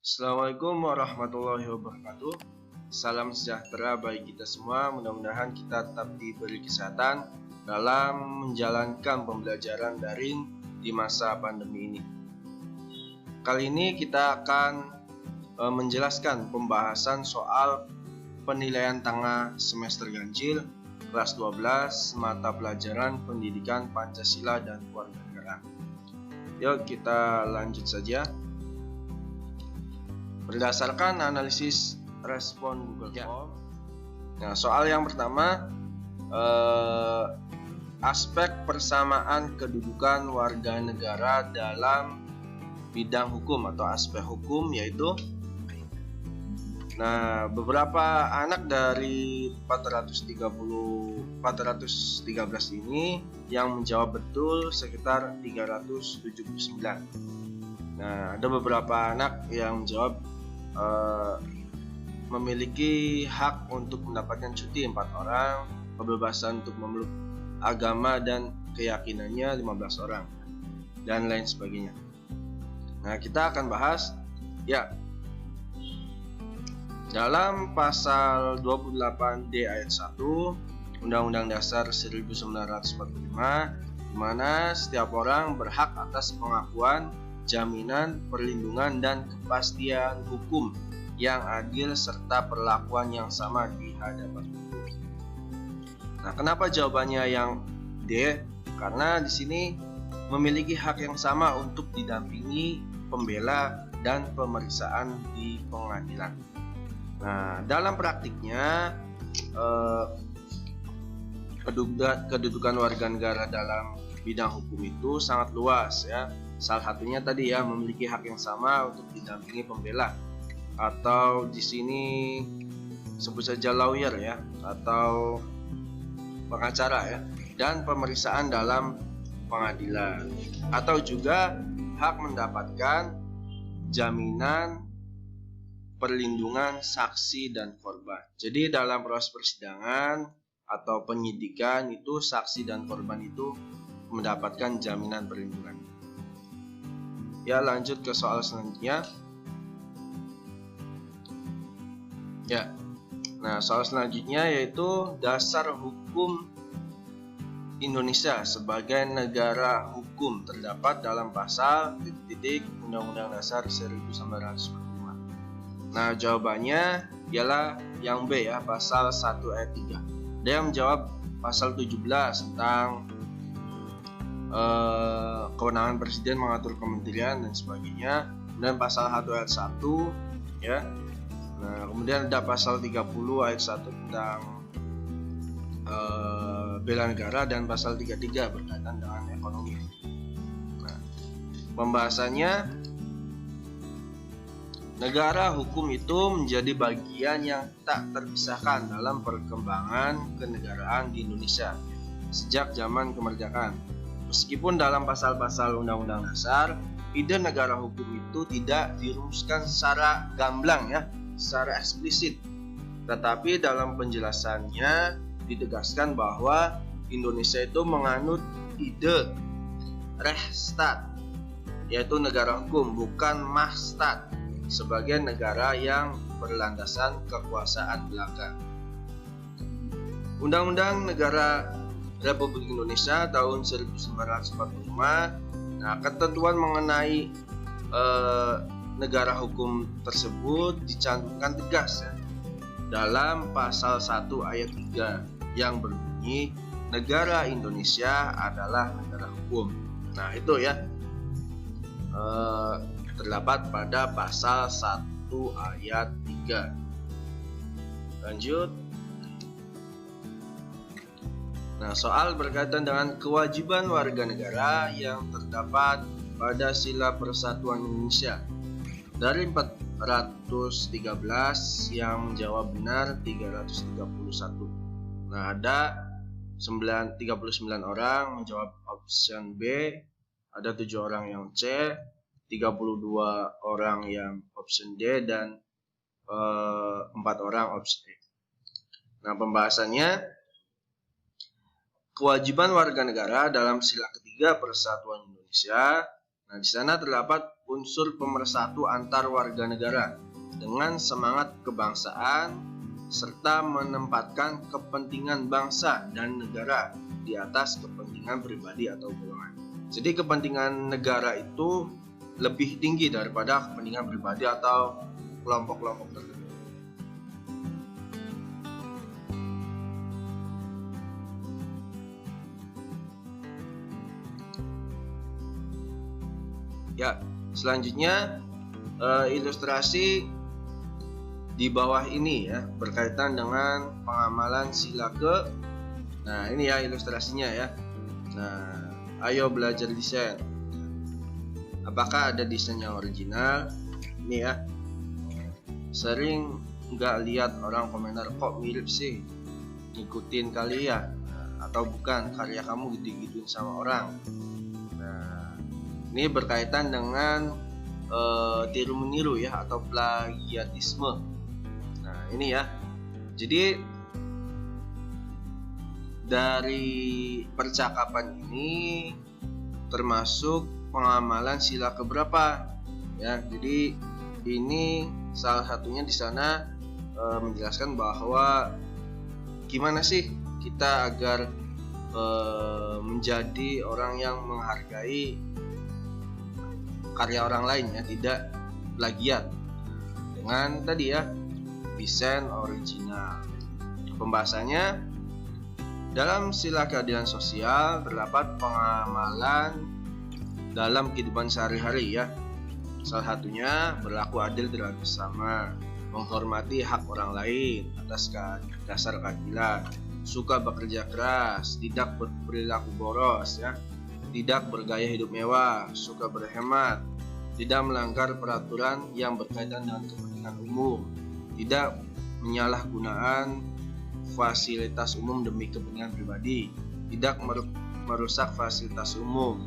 Assalamualaikum warahmatullahi wabarakatuh. Salam sejahtera bagi kita semua. Mudah-mudahan kita tetap diberi kesehatan dalam menjalankan pembelajaran daring di masa pandemi ini. Kali ini kita akan menjelaskan pembahasan soal penilaian tengah semester ganjil kelas 12 mata pelajaran pendidikan Pancasila dan Kewarganegaraan. Yuk kita lanjut saja. Berdasarkan analisis respon Google Form. Nah, soal yang pertama, aspek persamaan kedudukan warga negara dalam bidang hukum atau aspek hukum yaitu. Nah, beberapa anak dari 413 ini yang menjawab betul sekitar 379. Nah, ada beberapa anak yang menjawab memiliki hak untuk mendapatkan cuti 4 orang, kebebasan untuk memeluk agama dan keyakinannya 15 orang, dan lain sebagainya. Nah, kita akan bahas ya dalam pasal 28D ayat 1 Undang-Undang Dasar 1945, di mana setiap orang berhak atas pengakuan, jaminan, perlindungan, dan kepastian hukum yang adil serta perlakuan yang sama di hadapan hukum. Nah, kenapa jawabannya yang D? Karena di sini memiliki hak yang sama untuk didampingi pembela dan pemeriksaan di pengadilan. Nah, dalam praktiknya kedudukan warga negara dalam bidang hukum itu sangat luas ya. Salah satunya tadi ya, memiliki hak yang sama untuk didampingi pembela atau di sini sebut saja lawyer ya, atau pengacara ya, dan pemeriksaan dalam pengadilan, atau juga hak mendapatkan jaminan perlindungan saksi dan korban. Jadi dalam proses persidangan atau penyidikan itu saksi dan korban itu mendapatkan jaminan perlindungan. Ya, lanjut ke soal selanjutnya. Ya. Nah, soal selanjutnya yaitu dasar hukum Indonesia sebagai negara hukum terdapat dalam pasal Undang-Undang Dasar 1945. Nah, jawabannya ialah yang B ya, pasal 1 ayat 3. Dia menjawab pasal 17 tentang kewenangan presiden mengatur kementerian dan sebagainya. Kemudian pasal 1 ayat 1 ya. Nah, kemudian ada pasal 30 ayat 1 tentang bela negara dan pasal 33 berkaitan dengan ekonomi. Nah, pembahasannya, negara hukum itu menjadi bagian yang tak terpisahkan dalam perkembangan kenegaraan di Indonesia sejak zaman kemerdekaan. Meskipun dalam pasal-pasal Undang-Undang Dasar, ide negara hukum itu tidak dirumuskan secara gamblang ya, secara eksplisit. Tetapi dalam penjelasannya ditegaskan bahwa Indonesia itu menganut ide Rechtsstaat, yaitu negara hukum, bukan Mahstat, sebagai negara yang berlandasan kekuasaan belaka. Undang-Undang Negara Republik Indonesia tahun 1945. Nah, ketentuan mengenai negara hukum tersebut dicantumkan tegas ya, dalam pasal 1 ayat 3 yang berbunyi negara Indonesia adalah negara hukum. Nah, itu ya terdapat pada pasal 1 ayat 3. Lanjut. Nah, soal berkaitan dengan kewajiban warga negara yang terdapat pada Sila Persatuan Indonesia. Dari 413 yang menjawab benar 331. Nah, ada 39 orang menjawab option B, ada 7 orang yang C, 32 orang yang option D, dan 4 orang option E. Nah, pembahasannya, kewajiban warga negara dalam sila ketiga Persatuan Indonesia. Nah, di sana terdapat unsur pemersatu antar warga negara dengan semangat kebangsaan serta menempatkan kepentingan bangsa dan negara di atas kepentingan pribadi atau golongan. Jadi kepentingan negara itu lebih tinggi daripada kepentingan pribadi atau kelompok-kelompok tertentu. Ya, selanjutnya ilustrasi di bawah ini ya berkaitan dengan pengamalan sila ke. Nah, ini ya ilustrasinya ya. Nah, ayo belajar desain. Apakah ada desain yang original? Ini ya. Sering nggak lihat orang komentar kok mirip sih, ngikutin kali ya, atau bukan karya kamu gitu-gituin sama orang. Nah, ini berkaitan dengan tiru meniru ya atau plagiatisme. Nah, ini ya. Jadi dari percakapan ini termasuk pengamalan sila keberapa ya. Jadi ini salah satunya di sana menjelaskan bahwa gimana sih kita agar menjadi orang yang menghargai karya orang lain ya, tidak plagiat dengan tadi ya desain original. Pembahasannya dalam sila keadilan sosial terdapat pengamalan dalam kehidupan sehari-hari ya. Salah satunya berlaku adil terhadap sesama, menghormati hak orang lain atas dasar keadilan, suka bekerja keras, tidak berperilaku boros ya, tidak bergaya hidup mewah, suka berhemat, tidak melanggar peraturan yang berkaitan dengan kepentingan umum, tidak menyalahgunaan fasilitas umum demi kepentingan pribadi, tidak merusak fasilitas umum,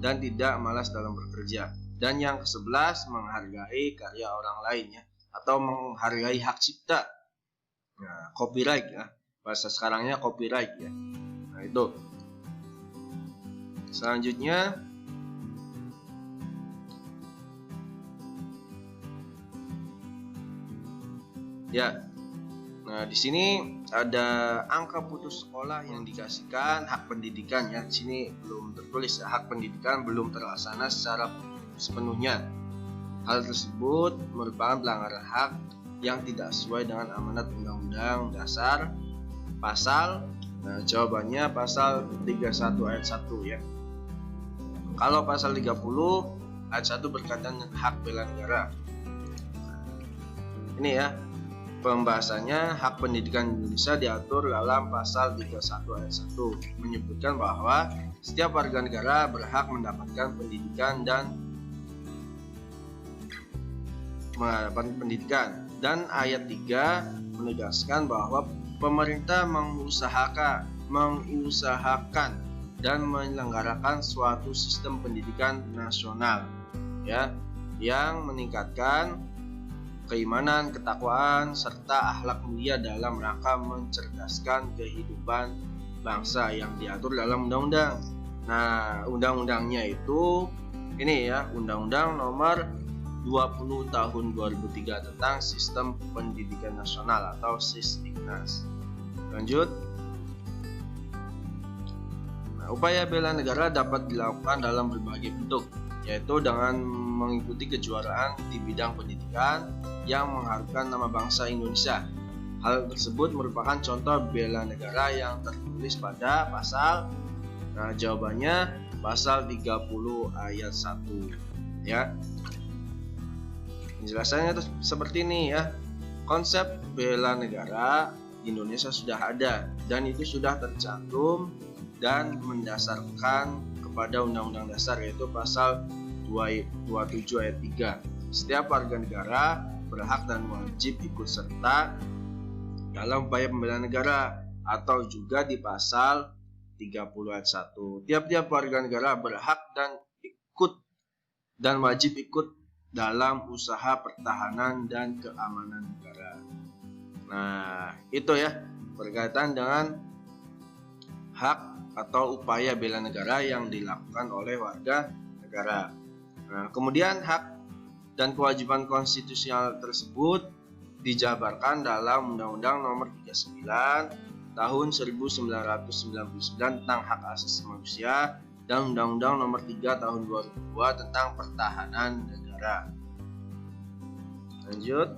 dan tidak malas dalam bekerja. Dan yang ke-11, menghargai karya orang lain ya, atau menghargai hak cipta. Nah, copyright ya, bahasa sekarangnya copyright ya. Nah, itu. Selanjutnya ya. Nah, di sini ada angka putus sekolah yang dikasihkan, hak pendidikan ya. Di sini belum tertulis ya, hak pendidikan belum terlaksana secara sepenuhnya. Hal tersebut merupakan pelanggaran hak yang tidak sesuai dengan amanat Undang-Undang Dasar pasal. Nah, jawabannya pasal 31 ayat 1 ya. Kalau pasal 30 ayat 1 berkaitan dengan hak bela negara. Ini ya, pembahasannya hak pendidikan Indonesia diatur dalam pasal 31 ayat 1 menyebutkan bahwa setiap warga negara berhak mendapatkan pendidikan dan ayat 3 menegaskan bahwa pemerintah mengusahakan dan menyelenggarakan suatu sistem pendidikan nasional ya yang meningkatkan keimanan, ketakwaan, serta akhlak mulia dalam rangka mencerdaskan kehidupan bangsa yang diatur dalam undang-undang. Nah, undang-undangnya itu ini ya, Undang-Undang Nomor 20 Tahun 2003 tentang Sistem Pendidikan Nasional atau Sisdiknas. Lanjut. Nah, upaya bela negara dapat dilakukan dalam berbagai bentuk, yaitu dengan mengikuti kejuaraan di bidang pendidikan yang mengharumkan nama bangsa Indonesia. Hal tersebut merupakan contoh bela negara yang tertulis pada pasal, nah jawabannya pasal 30 ayat 1 ya. Penjelasannya seperti ini ya. Konsep bela negara di Indonesia sudah ada dan itu sudah tercantum dan mendasarkan kepada Undang-Undang Dasar, yaitu pasal 27 ayat 3. Setiap warga negara berhak dan wajib ikut serta dalam upaya pembelaan negara, atau juga di pasal 30 ayat 1. Tiap-tiap warga negara berhak dan wajib ikut dalam usaha pertahanan dan keamanan negara. Nah, itu ya berkaitan dengan hak atau upaya bela negara yang dilakukan oleh warga negara. Nah, kemudian hak dan kewajiban konstitusional tersebut dijabarkan dalam Undang-Undang Nomor 39 Tahun 1999 tentang Hak Asasi Manusia dan Undang-Undang Nomor 3 Tahun 2002 tentang Pertahanan Negara. Lanjut.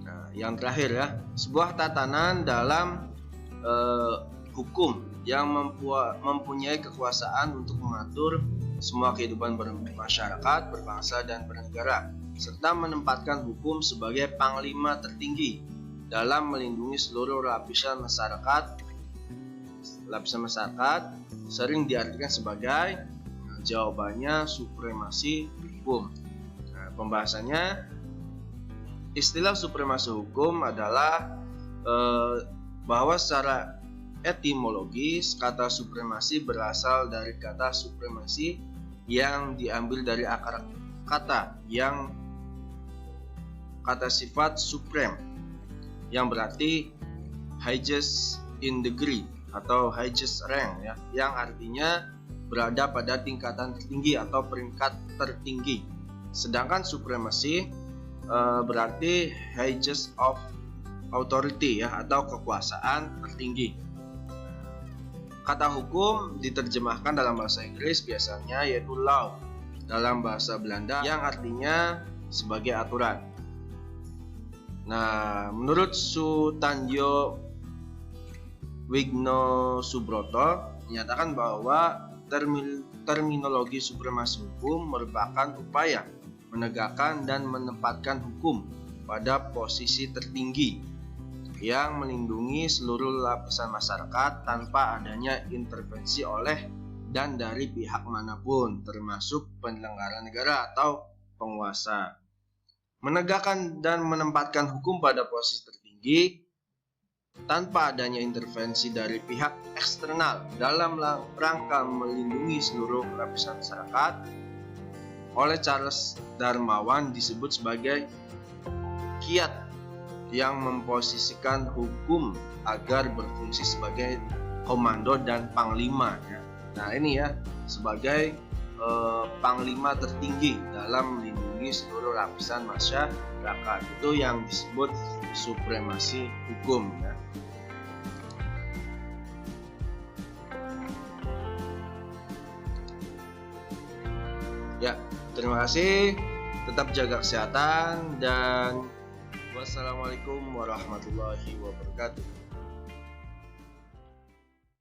Nah, yang terakhir ya, sebuah tatanan dalam hukum yang mempunyai kekuasaan untuk mengatur semua kehidupan bermasyarakat, berbangsa, dan bernegara, serta menempatkan hukum sebagai panglima tertinggi dalam melindungi seluruh lapisan masyarakat. Lapisan masyarakat sering diartikan sebagai jawabannya supremasi hukum. Nah, pembahasannya, istilah supremasi hukum adalah bahwa secara etimologis kata supremasi berasal dari kata supremasi yang diambil dari akar kata yang kata sifat supreme yang berarti highest in degree atau highest rank ya, yang artinya berada pada tingkatan tertinggi atau peringkat tertinggi. Sedangkan supremasi berarti highest of authority ya, atau kekuasaan tertinggi. Kata hukum diterjemahkan dalam bahasa Inggris biasanya yaitu law, dalam bahasa Belanda yang artinya sebagai aturan. Nah, menurut Sutanjo Wigno Subroto menyatakan bahwa terminologi supremasi hukum merupakan upaya menegakkan dan menempatkan hukum pada posisi tertinggi yang melindungi seluruh lapisan masyarakat tanpa adanya intervensi oleh dan dari pihak manapun, termasuk penyelenggara negara atau penguasa. Menegakkan dan menempatkan hukum pada posisi tertinggi tanpa adanya intervensi dari pihak eksternal dalam rangka melindungi seluruh lapisan masyarakat oleh Charles Darmawan disebut sebagai kiat yang memposisikan hukum agar berfungsi sebagai komando dan panglima ya. Nah, ini ya, sebagai panglima tertinggi dalam melindungi seluruh lapisan masyarakat, itu yang disebut supremasi hukum ya. Ya, terima kasih. Tetap jaga kesehatan dan wassalamualaikum warahmatullahi wabarakatuh.